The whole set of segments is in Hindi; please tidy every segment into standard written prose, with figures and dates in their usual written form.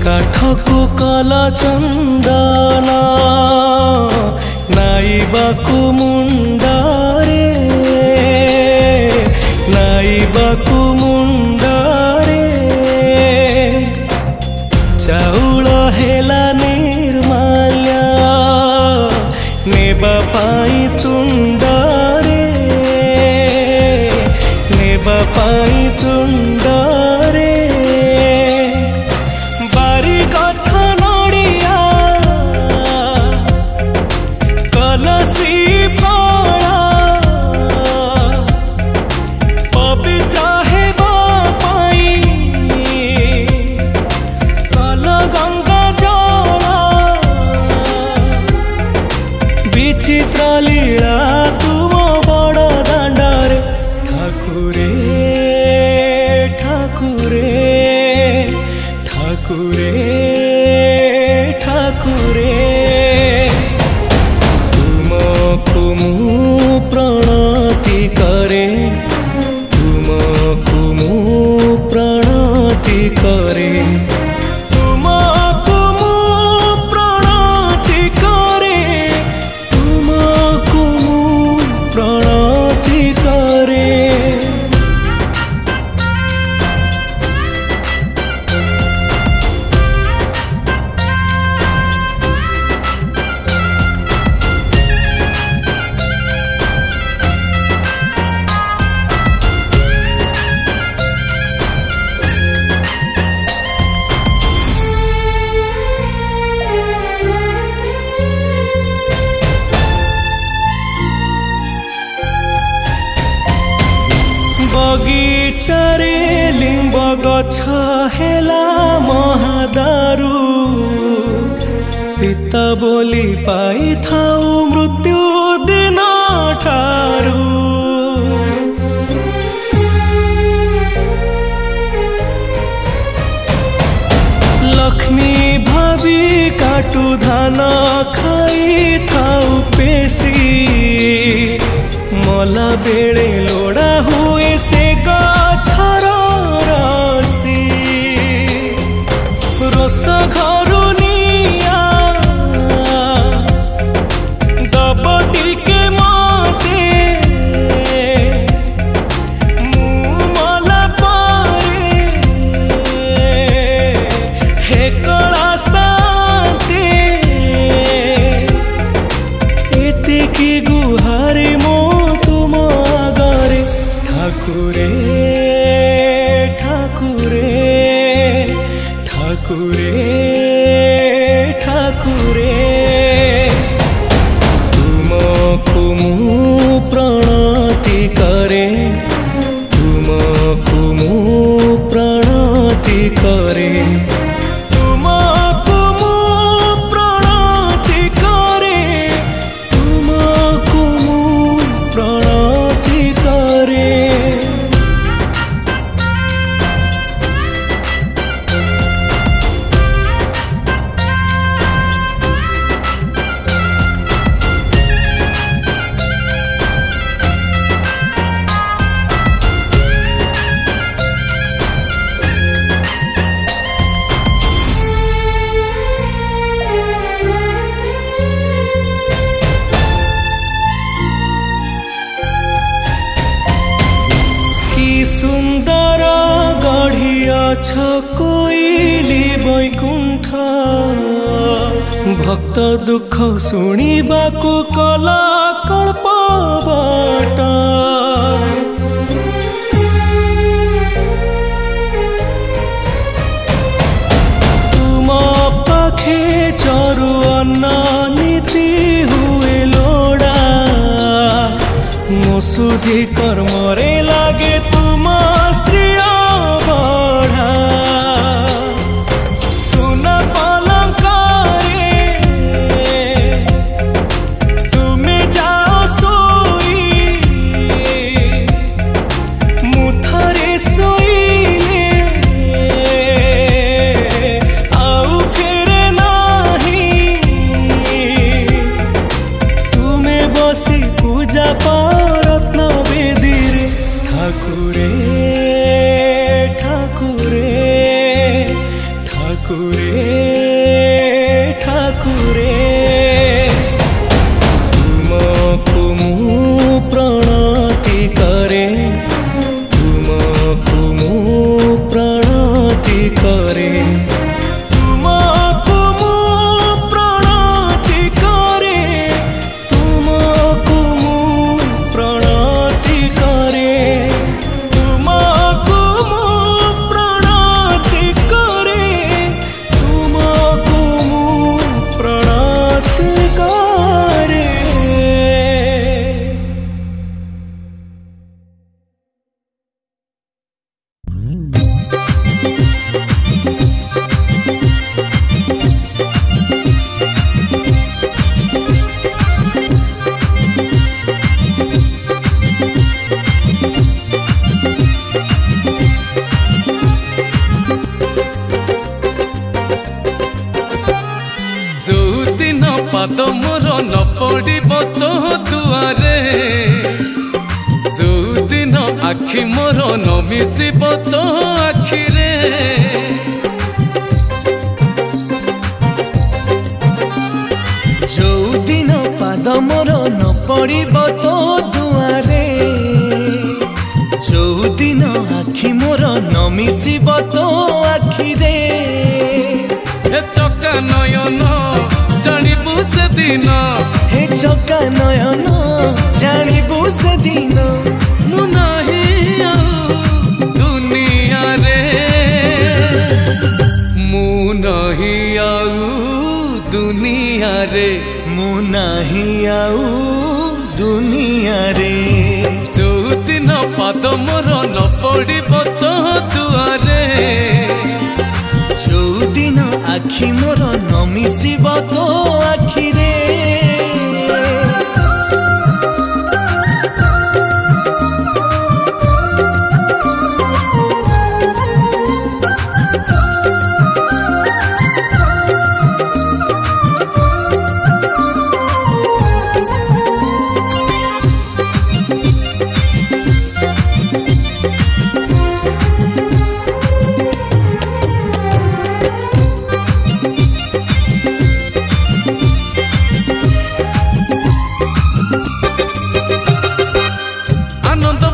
काठको कला चंदन नाइबाकु मुंडारे नाइबाकु मुंडारे चाउल हेला निर्माल्या नेबा पाई तुंडारे नेबा पाई तुंडारे बारी गछ नड़िया कलसी फड़ा पवित्र हेबा पाई कल गंगा जल विचित्र लीला तुम बड़ दांडारे ठाकुरे ठाकुरे ठाकुरे ठाकुरे तुमको मु प्रणति करे तुमको मु प्रणति करे तुमको मु प्रणति करे तुमको मु प्रणति करे बगीचारे लिंब गछ हेला महादारू पिता बोली पाई थाऊ मृत्यु दिन ठारू लक्ष्मी भाभी काटू धान खाई थाऊ पेशी मला बेड़े लोड़ा हुए से गछर रसी रोस घरु निया दब टिके मते मु मला पारे हे कला शांति एतिकी गुहारे मो ठाकुरे ठाकुरे ठाकुरे ठाकुरे तुमको मु प्रणति करे तुमको मु प्रणति करे तुमको मु प्रणति करे तुमको मु प्रणति करे सुंदर गढ़ियाछ कोइली बैकुंठ भक्त दुख शुणिबाकु कला कल्पवट तुम पाखे चरु अन्न नीति हुए लोड़ा मसुधी कर्मरे लागे तुम श्रिय बढ़ा सुन पलंकारे तुमे जाओ सोई मुथरे सोईले आउ फेरे नाही तुमे बसी पूजा रत्न बेदी रे ठाकुरे ठाकुरे ठाकुरे पाद मोर न पड़ब तो दुआरे जो दिन आखि मोर न मिसिब तो आखिरे जो दिन पाद मोर न पड़ब तो दुआरे जो दिन आखि मोर न मिसिब तो आखिरे चका नयन जानिबु से दिन हे चका नयन जानिबु से दिन मु नाही आउ दुनिया रे मु नाही आउ दुनिया रे मु नाही आउ दुनिया रे जो दिन पाद मोर न पड़ब तो दुआरे जो दिन आखि मोर न मिसिब तो आखिरे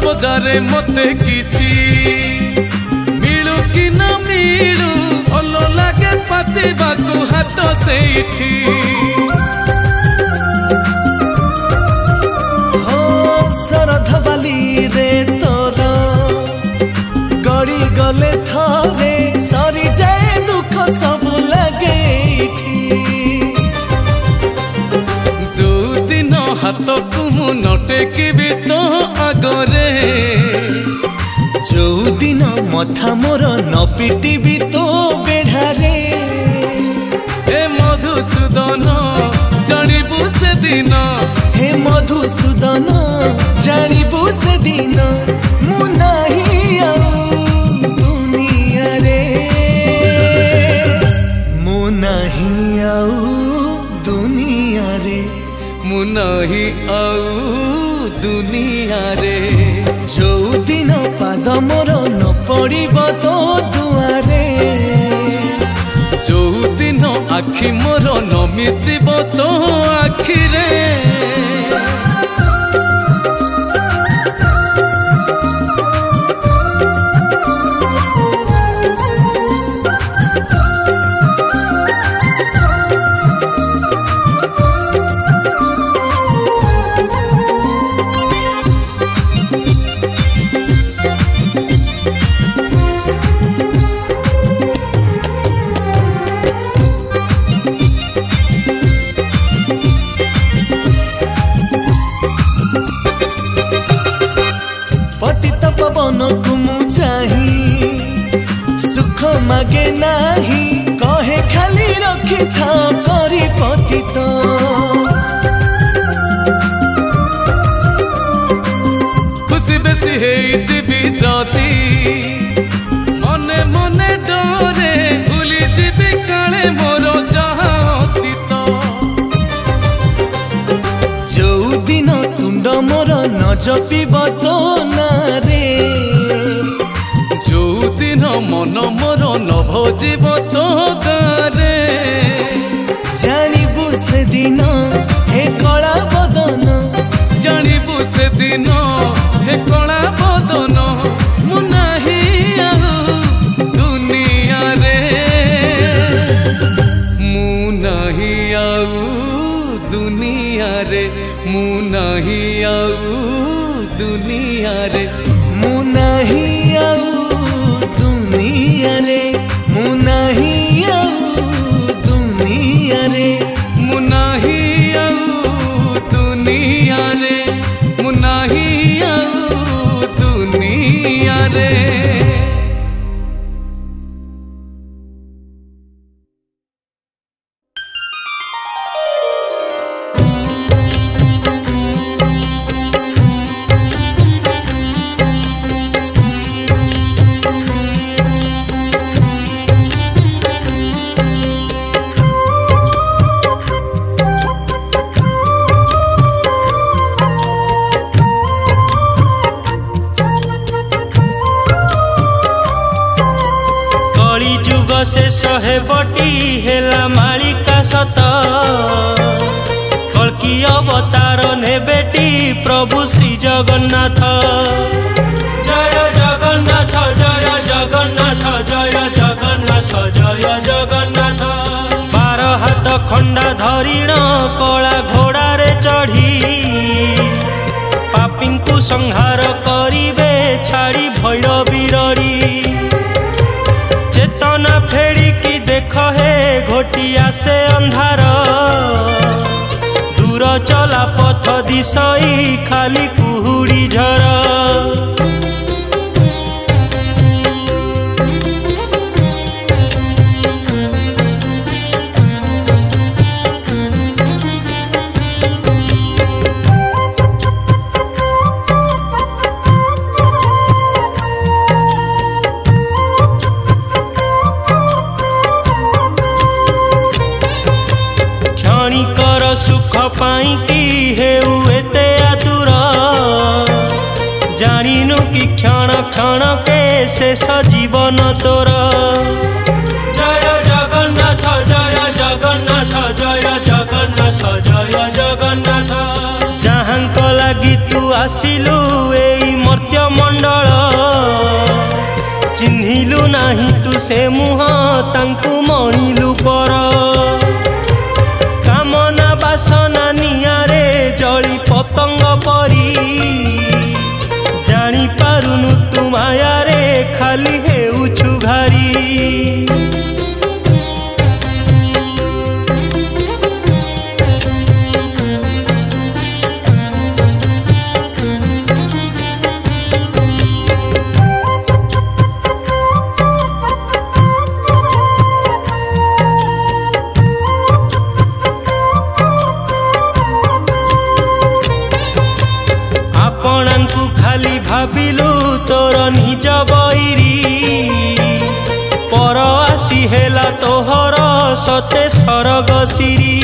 बजारे मते किछि मिलू कि न मिलू भल लागे पातिबाकू हाथ सेठी हो शरद बाली रे तोर गड़ी गले थरे सरी जाए दुख सब लगे जो दिन हाथ को मु नटेकिबी तो आगरे जो दिन मथा मोर न पिटिबी तो बेढ़ारे हे मधुसूदन जानिबु से दिन हे मधुसूदन जानिबु से दिन मु नाही आउ दुनिया रे मु नाही आउ दुनिया रे मु नाही आउ दुनिया रे जो दिन पाद मोर न पड़ब तो दुआरे जो दिन आखि मोर न मिसिब तो आखिरे पवन को मु चाही सुख मागे नाही कहे खाली रखी था करी पतित खुशी बेसी हेइजिबी जदी मने मने डरे भूली जिबी काले मोर जहा अतीत जो दिन तुंड मोर न जपिब तो ना रे जो दिन मन मोर न भजिब तो गारे जानिबु से दिन हे कला बदन जानिबु से दिन हे कला बदन मु नाही आउ दुनिया रे मु नाही आउ दुनिया रे मु नाही आउ दुनिया रे मु नाही आउ दुनिया रे मु नाही आउ दुनिया रे मु नाही आउ दुनिया रे मु नाही आउ दुनिया रे शेष हेबटी हेला मालिका सत कल्की अवतार नेबेटी प्रभु श्री जगन्नाथ। जय जगन्नाथ जय जगन्नाथ जय जगन्नाथ जय जगन्नाथ। 12 हाथ खंडा धरिण कला घोड़ारे चढ़ी पापींकु संहार करिबे छाड़ी भैरवी रड़ी। चेतना फेड़िकी देख हे घोटिया से अंधार दूर चला पथ दिशई खाली कुहुड़ी झर। सुख पाई की हेउ एते आतुर जानिनु कि क्षण क्षण के शेष जीवन तोर। जय जगन्नाथ जय जगन्नाथ जय जगन्नाथ जय जगन्नाथ। जहाँक लागि तू आसिलु एई मर्त्य मंडल चिन्हिलु नाही तू से मुह तांकु मणिलु पर। बासना नियारे जली पतंग परी जानी पारुनु तू मायारे खाली हेउछु घारी। आपणांकु खाली भाबिलु तोर निज बैरी पर आसी हेला तोहर सते सरग सिरी।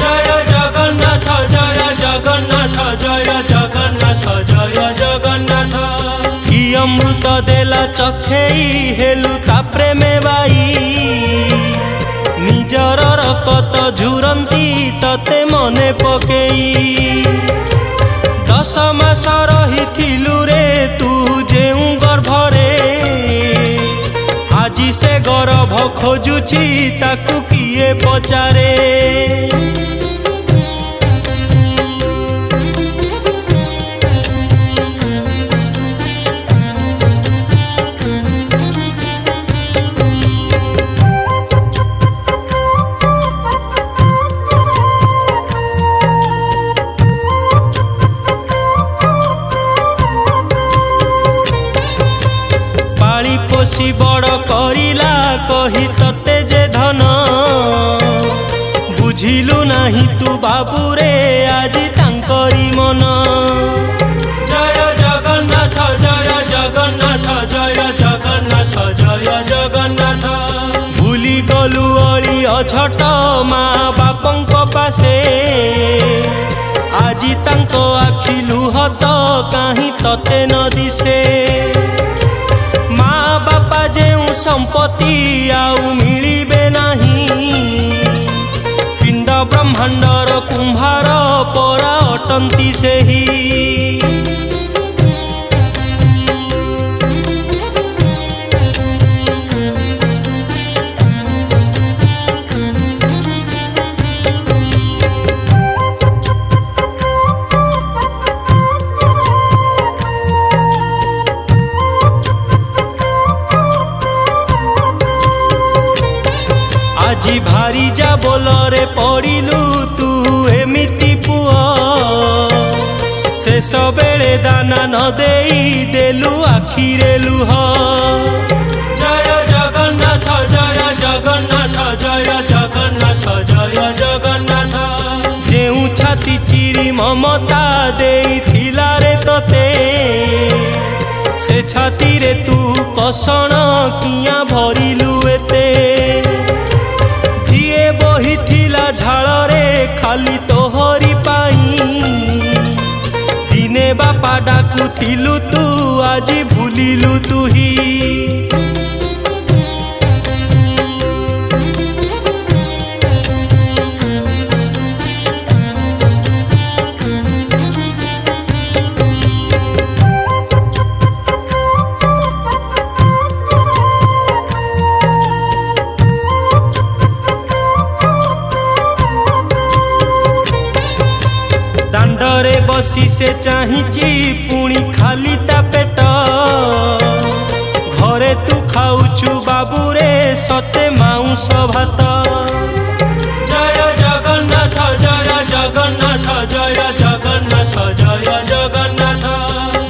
जय जगन्नाथ जय जगन्नाथ जय जगन्नाथ जय जगन्नाथ। कि अमृत देला चखेई हेलु ता प्रेमे बाई निजर रकत झुरंती तते मने पकेई। 10 मास रहिथिलु रे तू जेउ गर्भरे आजी से गर्भ खोजुची ताकू किए पचारे। पोषी बड़ करिला कही तते जे धन बुझिलु नाही तू बाबू रे आजी तांकरी मन। जय जगन्नाथ जय जगन्नाथ जय जगन्नाथ जय जगन्नाथ। भूली गलु अली अझट माँ बापंक पासे आजी तांको आखि लुह तो काहीं तते न दिसे। माँ बापा जेउ संपत्ति आउ मिलिबे नाही पिंड ब्रह्मांडर कुंभार परा अटंती सेही। आजी भारी जा बोलरे पड़िलु तू एमिति पुआ शेष बेले दाना न देई देलु आखिरे लुह। जय जगन्नाथ जय जगन्नाथ जय जगन्नाथ जय जगन्नाथ। जेउ छाती चिरी ममता देइथिला रे तते से छाती रे तू कसण किया भरिलु एते। जिए बहिथिला झाल रे खाली तोहरी पाई दिने बापा डाकुथिलु तू आजी भूलिलु तुही। बसी से चाहिची पुणी खाली ता पेट घरे तू खाऊचु बाबू रे सते माउंस भात। जय जगन्नाथ जय जगन्नाथ जय जगन्नाथ जय जगन्नाथ।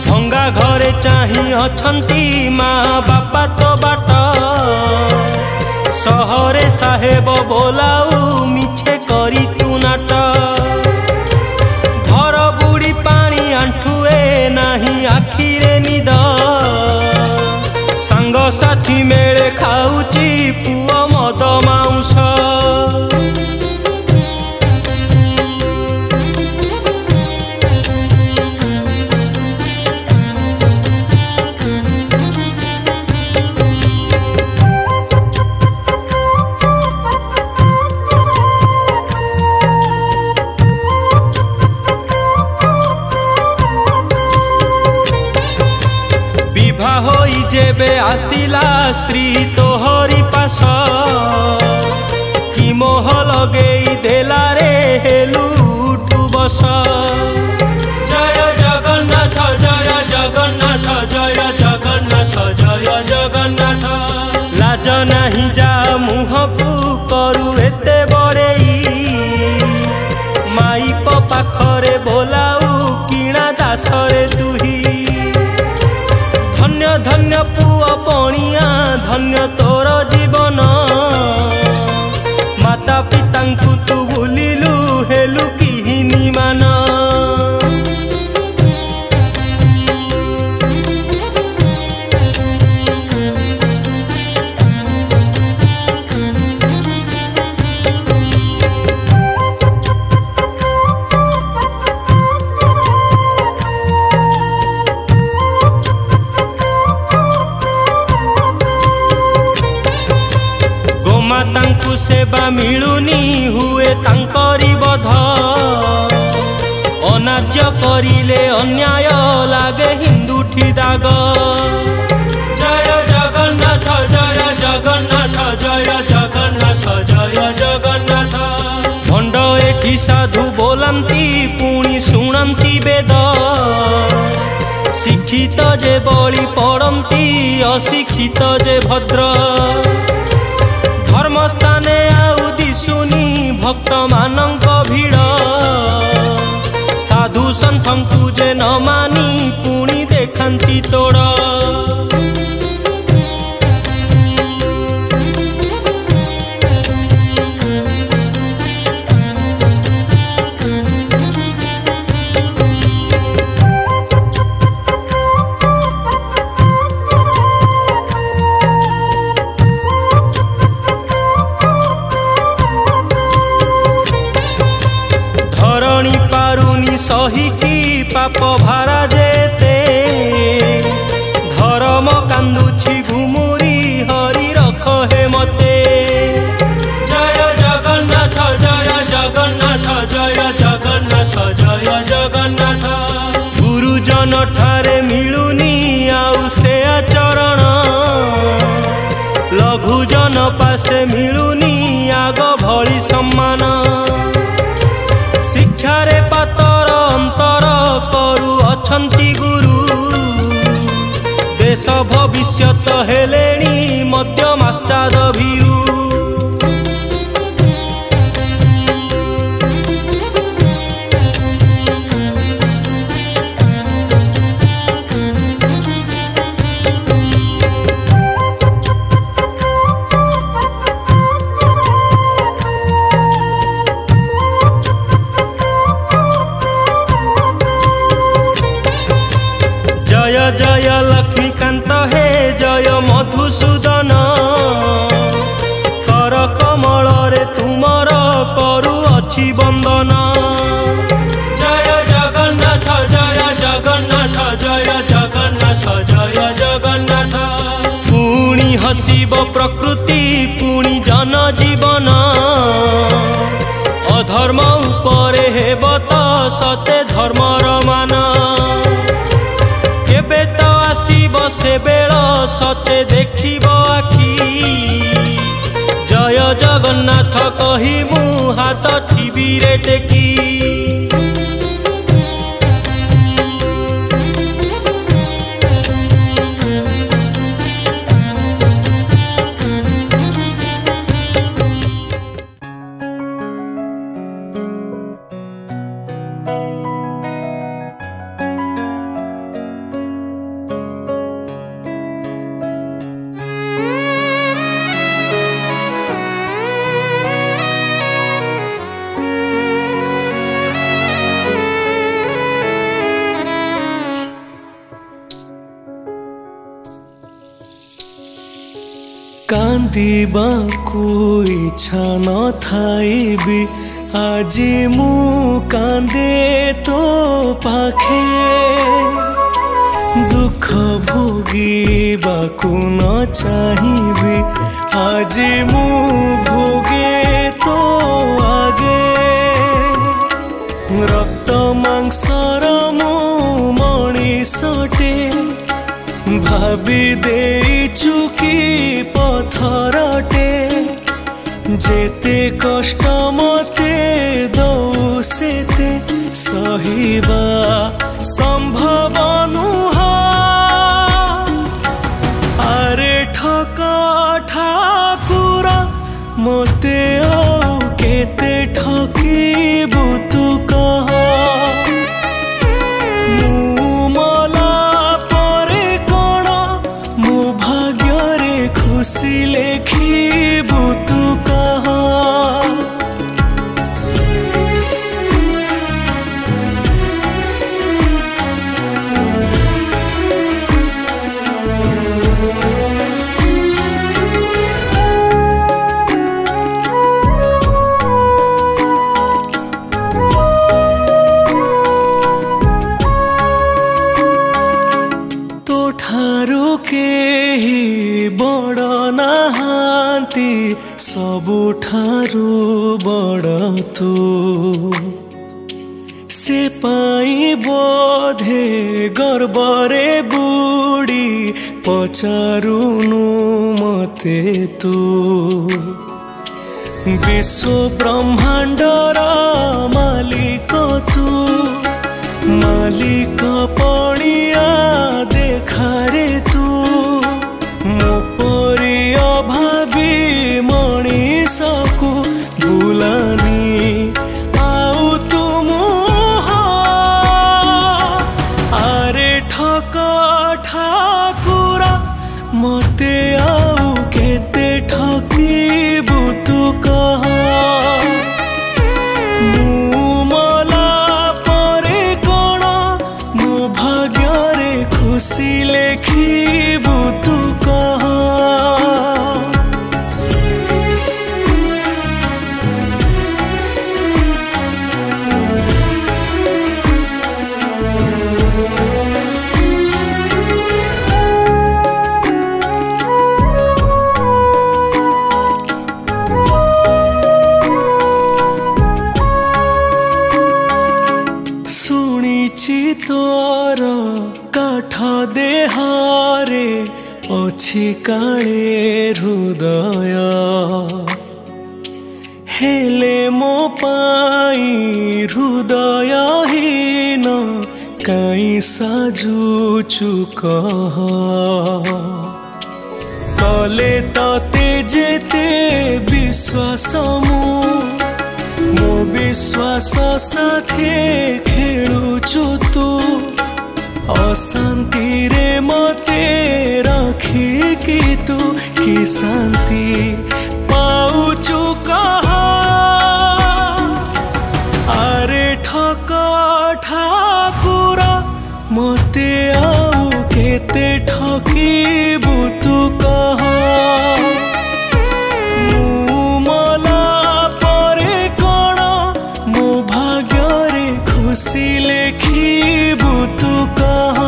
भंगा घरे चाही अछंती माँ बापा तो बाट सहरे साहेब बोलाऊ मिछे करी तू नाट। घर बुड़ी पानी आंठुए नाही आखिरे निद सांग साथी मेले खाऊची पुओ मद माउंस। होई जेबे आसिला स्त्री तोहरी पास कि मोह लगेई देला रे हेलु उठु बस। जय जगन्नाथ जय जगन्नाथ जय जगन्नाथ जय जगन्नाथ। लाज नाही जा मुहकु करू एते बड़ेई माइप पाखरे बोलाऊ किणा दासरे दुही। धन्य धन्य पुआ पणिया धन्य तोर जीवन माता पितांकु तू भूलिलु हेलु किहिनी मान। मातांकु सेवा मिलुनी हुए तांकरी बध अनार्य करिले अन्याय लागे हिंदुठी दाग। जय जगन्नाथ जय जगन्नाथ जय जगन्नाथ जय जगन्नाथ। भंड एठी साधु बोलंती पुणी शुणंती वेद शिक्षित जे बळी पड़ंती अशिक्षित जे भद्र। धर्मस्थाने आउ दिशुनी भक्त मानंक भीड़ साधु सन्थंकु जे न मानी पुणी देखांती तोड़। सहिकी पाप भारा जेते धर्म कांदुछि घुमुरी हरि रख हे मते। जय जगन्नाथ जय जगन्नाथ जय जगन्नाथ जय जगन्नाथ। गुरुजन ठारे मिलुनी आउ से आचरण लघुजन पासे मिलुनी आग भली सम्मान। शिक्षारे पातर अंतर करू अछंती गुरु देश भविष्यत हेलेणी मध्यमाश्चाद भीरु। जय जय लक्ष्मीकांत हे जय मधुसूदन कर कमल रे तुमर करु अछि बंदन। जय जगन्नाथ जय जगन्नाथ जय जगन्नाथ जय जगन्नाथ। पुणी हसिब प्रकृति पुणी जन जीवन अधर्म उपरे हेब त सते धर्मर मान। केबे तो आसीब से बेल सते देखिब आखि जय जगन्नाथ कही मु हाथ ठिबी रे टेकी। କାନ୍ଦିବାକୁ ଇଚ୍ଛା ନଥାଇବି ଆଜି ମୁଁ କାନ୍ଦେ ତୋ ପାଖେ ଦୁଃଖ ଭୋଗିବାକୁ ନ ଚାହିଁବି ଆଜି ମୁଁ ଭୋଗେ ତୋ ଆଗେ ରକ୍ତ ମାଂସର ମୁଁ ମଣିଷଟେ ଭାବି ଦେଇଛୁ କି ପଥରଟେ ଯେତେ କଷ୍ଟ ମତେ ଦଉ ସେତେ ସହିବା ସମ୍ଭବ ନୁହଁ ଆରେ ଠକ ଠାକୁର ମତେ ଆଉ କେତେ ଠକିବୁ ତୁ କହ ମୁଁ ମଲା ପରେ କଣ ମୋ ଭାଗ୍ୟରେ ଖୁସି ଲେଖିବୁ ତୁ କହ ସବୁଠାରୁ ବଡ଼ ତୁ ସେ ପାଇଁ ବୋଧେ ଗର୍ବରେ ବୁଡ଼ି ପଚାରୁନୁ ମତେ ତୁ ବିଶ୍ୱ ବ୍ରହ୍ମାଣ୍ଡର ମାଲିକ ତୁ ମାଲିକ ପଣିଆ ଦେଖାରେ ତୁ ମୋ ପରି ଅଭାବୀ ମଣିଷକୁ ବୁଲାନି ଆଉ ତୁ ଆରେ ଠକ ଠାକୁର ମତେ ଆଉ କେତେ ଠକିବୁ ତୁ କହ ମୁଁ ମଲା ପରେ କଣ ମୋ ଭାଗ୍ୟରେ ଖୁସି ଲେଖିବୁ ତୁ କହ ତୋର କାଠ ଦେହରେ ଅଛି କାଳେ ହୃଦୟ ହେଲେ ମୋ ପାଇଁ ହୃଦୟହୀନ କାଇଁ ସାଜୁଛୁ କହ କଲେ ତତେ ଯେତେ ବିଶ୍ୱାସ ମୋ ବିଶ୍ୱାସ ସାଥେ ଖେଳୁଛୁ ତୁ ଅଶାନ୍ତିରେ ମତେ ରଖିକି ତୁ କି ଶାନ୍ତି ପାଉଛୁ କହ ଆରେ ଠକ ଠାକୁର ମତେ ଆଉ କେତେ ଠକିବୁ ତୁ କହ ଖୁସି ଲେଖିବୁ ତୁ କହ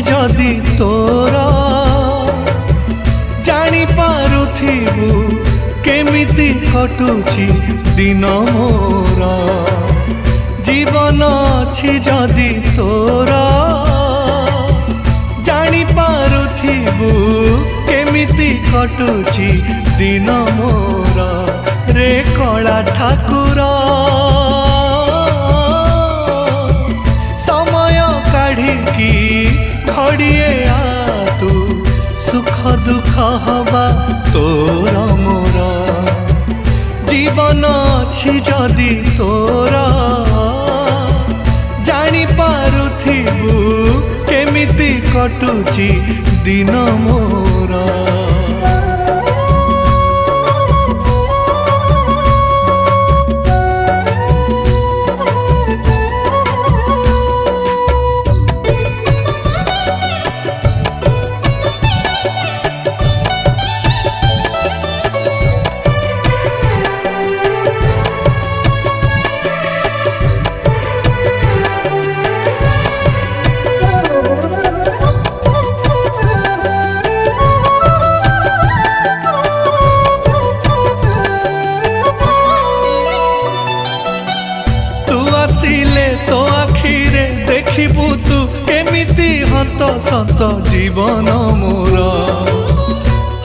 जदि तोरा जानी पारुथिबु केमिति कटुची दिन मोरा जीवन अछि जदि तोरा जानी पारुथिबु केमिति कटुची दिन मोरा रे कला ठाकुर काढ़ी घड़िए आ तू सुख दुख हवा तोर मोर जीवन अछि जदि तोर जानी पारुथिबु केमिति कटुची दिन मोर सत जीवन मोर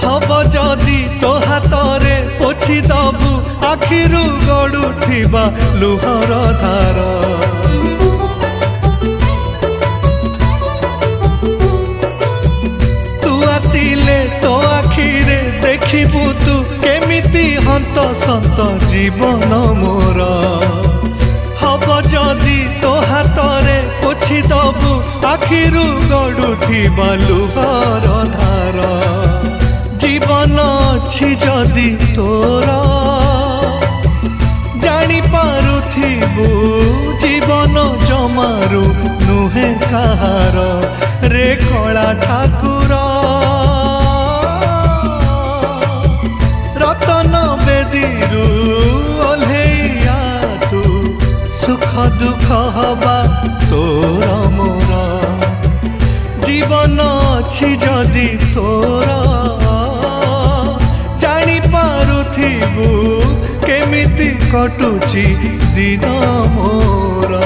हब जदि तो हाथरे पोछि दबु आखिरु गड़ुथिबा लुहर धार तू आसिले तो आखिरे देखिबु तू केमिति हंत सत जीवन मोर हब जदि तो हाथरे पोछि दबु आखिरु गड़ुथिबा लुहर धार जीवन अछि जदि तोर जानी पारुथिबु जीवन जमारू नुहे कहार रे कला ठाकुर रतन बेदीरु ओल्हेया तू सुख दुख हवा तोर मोर जीवन अछि जदि तोर जानी पारुथिबु केमिति कटुची दिन मोर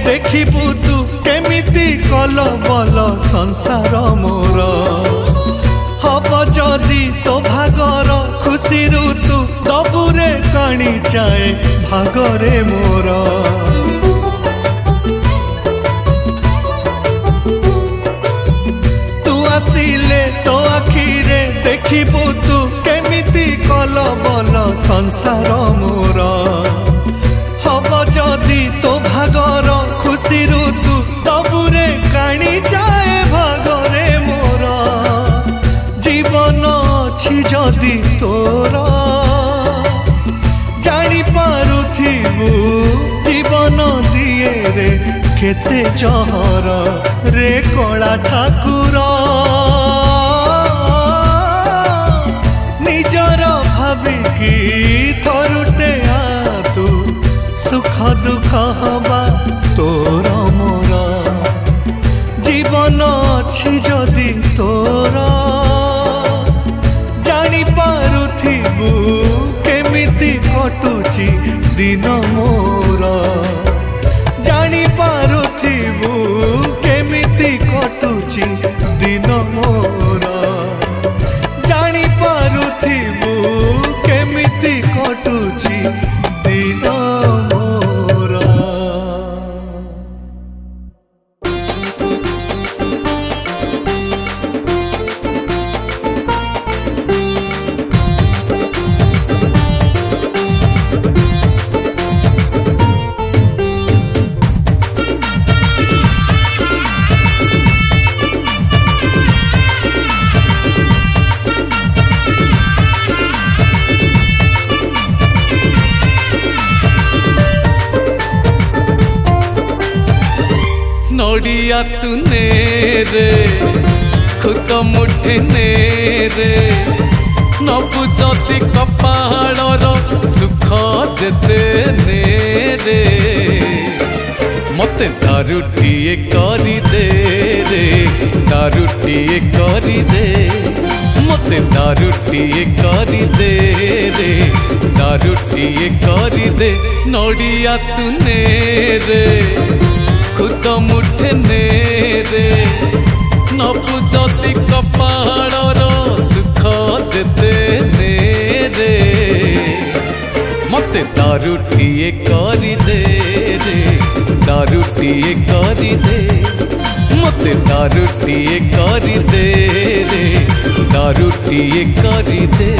देखिबु तू केमिति कल बल संसार मोर हब जदि तो भागर खुशी तू दबुरे काणी चाए भागरे मोर तू आसिले तो आखिरे देखिबु तू केमिति कल बल संसार मोर हब जदि तो भागर खुशी तू दबुरे काणी जाए भागरे मोर जीवन अछि जदि तोर जानी पारुथिबु जीवन दिए रे केते जहर रे कला ठाकुर निजर भाबिकी थरुटे आ तू सुख दुख हवा तोर मोर जीवन अछि जदि तोर जानी पारुथिबु केमिति कटुची दिन मोर जानी पारुथिबु केमिति कटुची दिन मोर जानी पारुथिबु केमिति कटुची दिन मोर। नोडिया तूने रे खुद मुठने रे नबु जदि कपाळर सुख जेते ने रे मते दारुटिए करी दे रे दारुटिए करी दे मते दारुटिए करी दे रे दारुटिए करी दे नड़िया तूने रे खुद मुठे ने रे नबु जदि कपाळर सुख जेते ने रे मते दारुटिए करी दे रे दारुटिए करी दे मते दारुटिए करी दे रे दारुटिए करी दे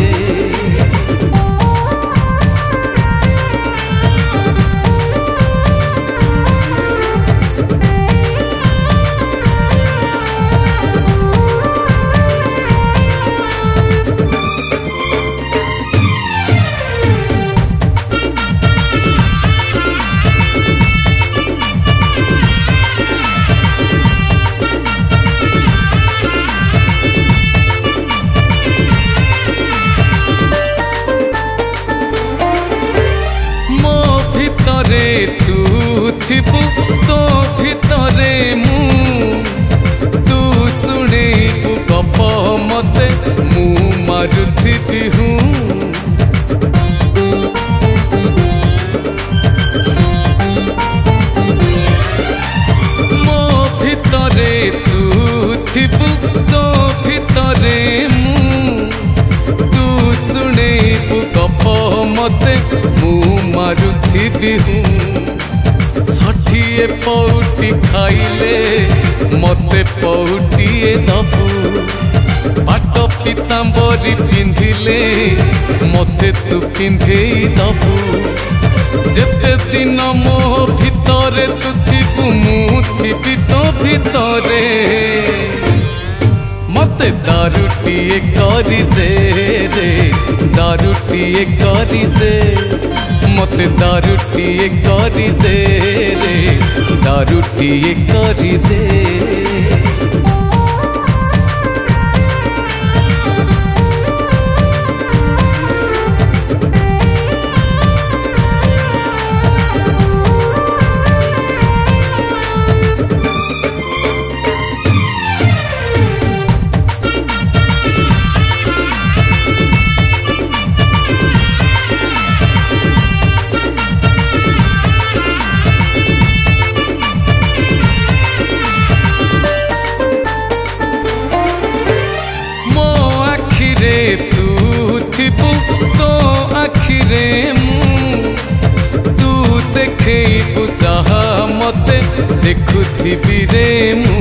थिबु तो भितरे मु तू शुणेबु गप मते मु मारुथिबि हूँ मो भितरे तू थिबु तो भितरे मु तू शुणेबु गप मते मु मारुथिबि हूँ षठिए पौटी खाइले मते पौटिए दबु पाट पीतांबरी पिंधिले मते तू पिंधेई दबु जेते दिन मो भितरे तू थिबु मु थिबि तो भितरे मते दारुटिए करी दे रे दारुटिए करी दे मते दारुटिए करी दे रे दारुटिए करी दे तो आखिरे मु तू देखेबु जहा मते देखुथिबि रे मु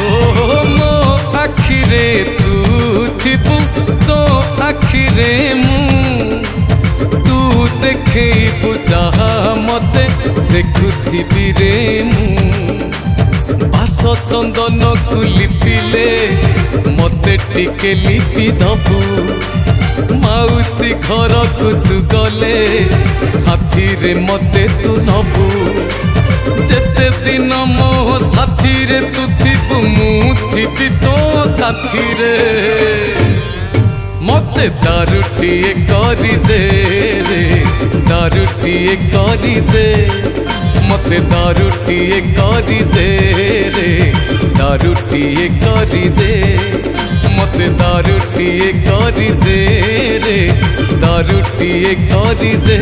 ओ मो आखिरे तू थिबु तो आखिरे मु तू देखेबु जहा मते देखुथिबि रे मु चंदन को लिपिले मते टिके लिपि दबु माउसी घर को तू गले साथी रे मते तू नबु जेते दिन मो साथी रे तू थिबु मु थिबि तो साथी रे मते दारुटिए करी दे रे दारुटिए करी दे मते दारुटिए करी दे रे दारुटिए करी दे मते दारुटिए करी दे रे दारुटिए करी दे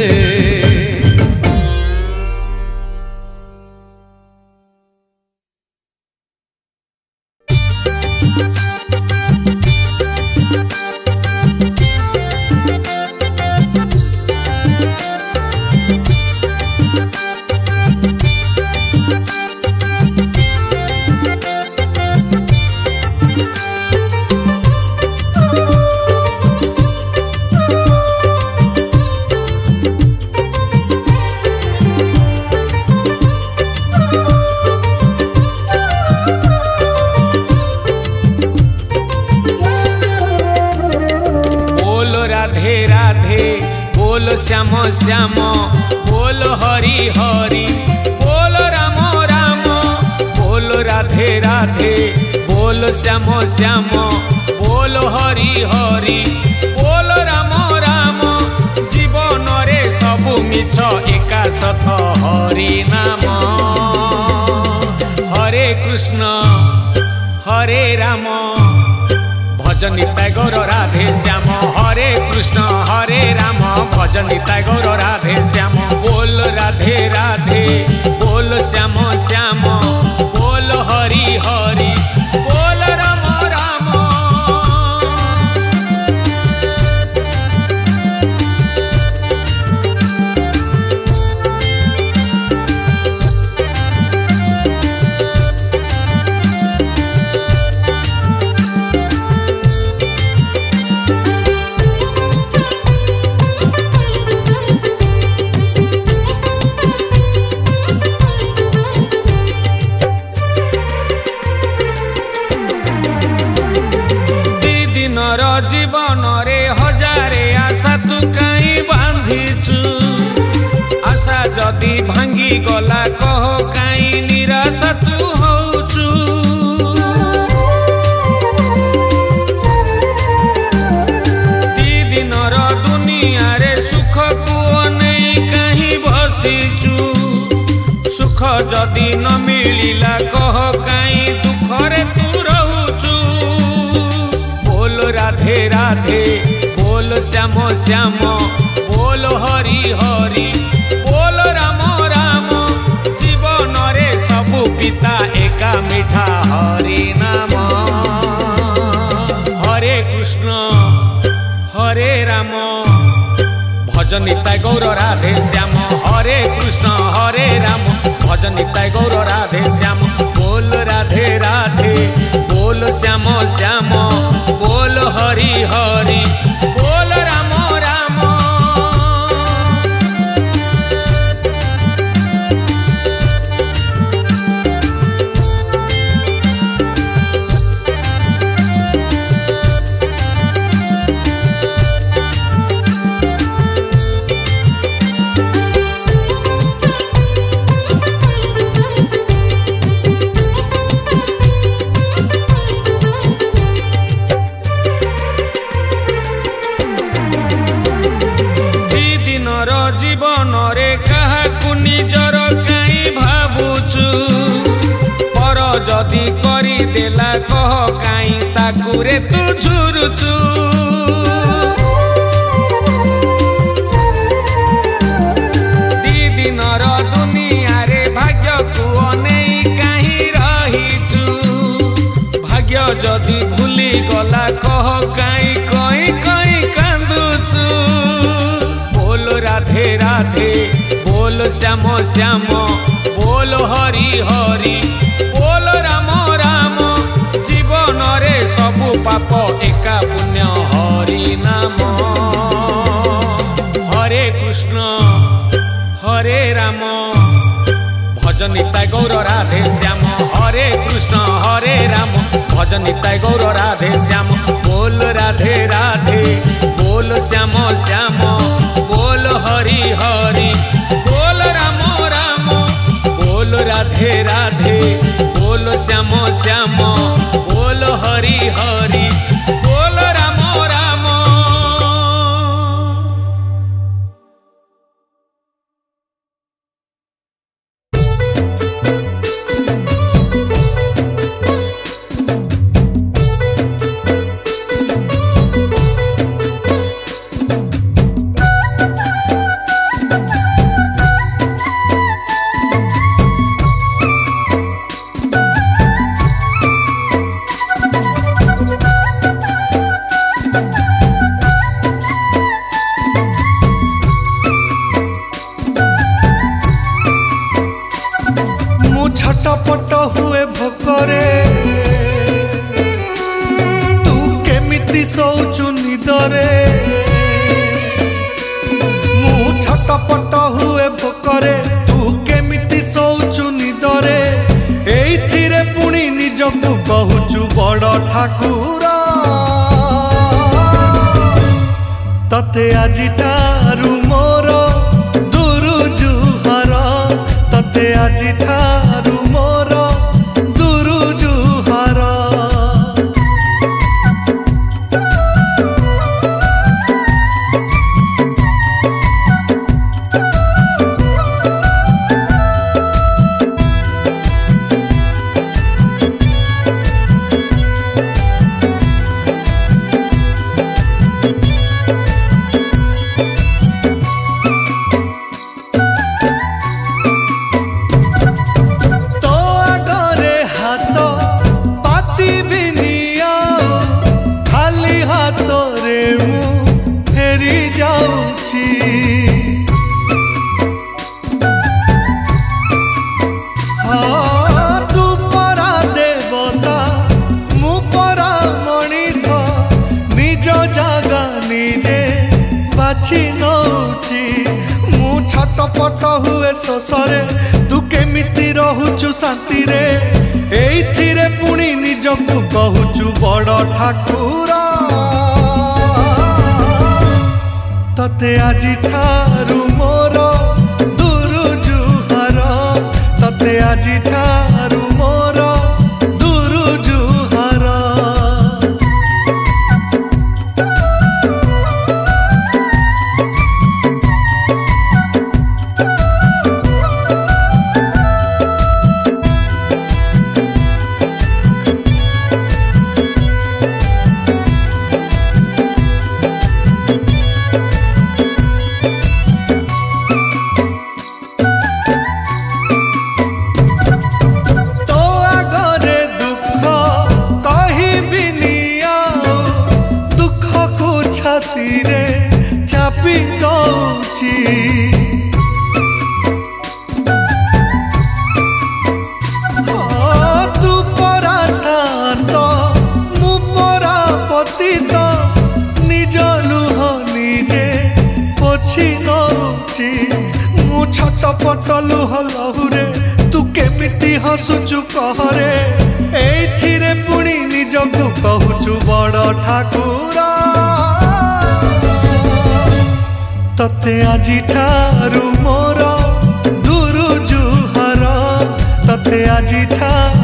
श्याम श्याम बोल हरि हरि बोल राम राम बोल राधे राधे बोल श्याम श्याम बोल हरि हरि बोल राम राम जीवन रे सबु मिछ एका सथ हरि नाम हरे कृष्ण हरे राम भजन निताय गौर राधे श्याम हरे कृष्ण हरे राम भजन निताय गौर राधे श्याम बोल राधे राधे बोल श्याम श्याम बोल हरि हरि बोल राम राम। जीवन रे हजारे आशा तू कहीं बांधीचु आशा जदि भांगी गला कह कहीं निराशा तू होचु दी दिनर दुनिया रे सुख को नहीं कहीं बसीचु सुख जदि न मिलिला कह कहीं दुख रे तू राधे राधे बोल श्याम श्याम बोल हरि हरि बोल राम राम जीवन रे सबु पिता एका मिठा हरि नाम हरे कृष्ण हरे राम भजन निताय गौर राधे श्याम हरे कृष्ण हरे राम भजन निताय गौर राधे श्याम बोल राधे राधे बोल श्याम श्याम बोल हरि हरि बोल राम राम। जीवन रे काहाकु निजर कहीं भावुचु पर जदि करी देला कह कहीं ताकू रे तू झुरुचु दी दिनर दुनिया रे भाग्य को अनेई कहीं रहीचु भाग्य जदि भूली गला कह कहीं कहीं कहीं कांदुचु राधे राधे बोल श्याम श्याम बोल हरि हरि बोल राम राम जीवन रे सबु पाप एका पुण्य हरि नाम हरे कृष्ण हरे राम भजन निताय गौर राधे श्याम हरे कृष्ण हरे राम भजन निताय गौर राधे श्याम बोल राधे राधे बोल श्याम श्याम बोल हरि हरि बोल राम राम बोल राधे राधे बोल श्याम श्याम बोल हरि हरि बोल राम राम। छटपट हुए भोकरे तू केमिति शौचु निदरे मु छटपट हुए भोकरे तू केमिति शौचु निदरे एइथिरे पुणी निजकु कहूचु बड़ ठाकुर तते आजि ठारू मोर दुरु जुहर तते आजि ठारू मोर दुरु छटपट हुए शोषरे तू केमिति रहुचु शांति रे एइथिरे पुणी निजकु कहूचु बड़ ठाकुर तते आजि ठारू मोर दुरु जुहार तते आजि ठारू मोर दुरु जुहार चापी दौची तू परा शांत मु परा पतित निज लुह निजे पोछि नौची मु छटपट लुह लहुरे तू केमिति हसुचु कहरे एइथिरे पुणी निजकु कहूचु बड़ ठाकुर तते आजि ठारू मोर दुरु जुहार तते आजि ठारू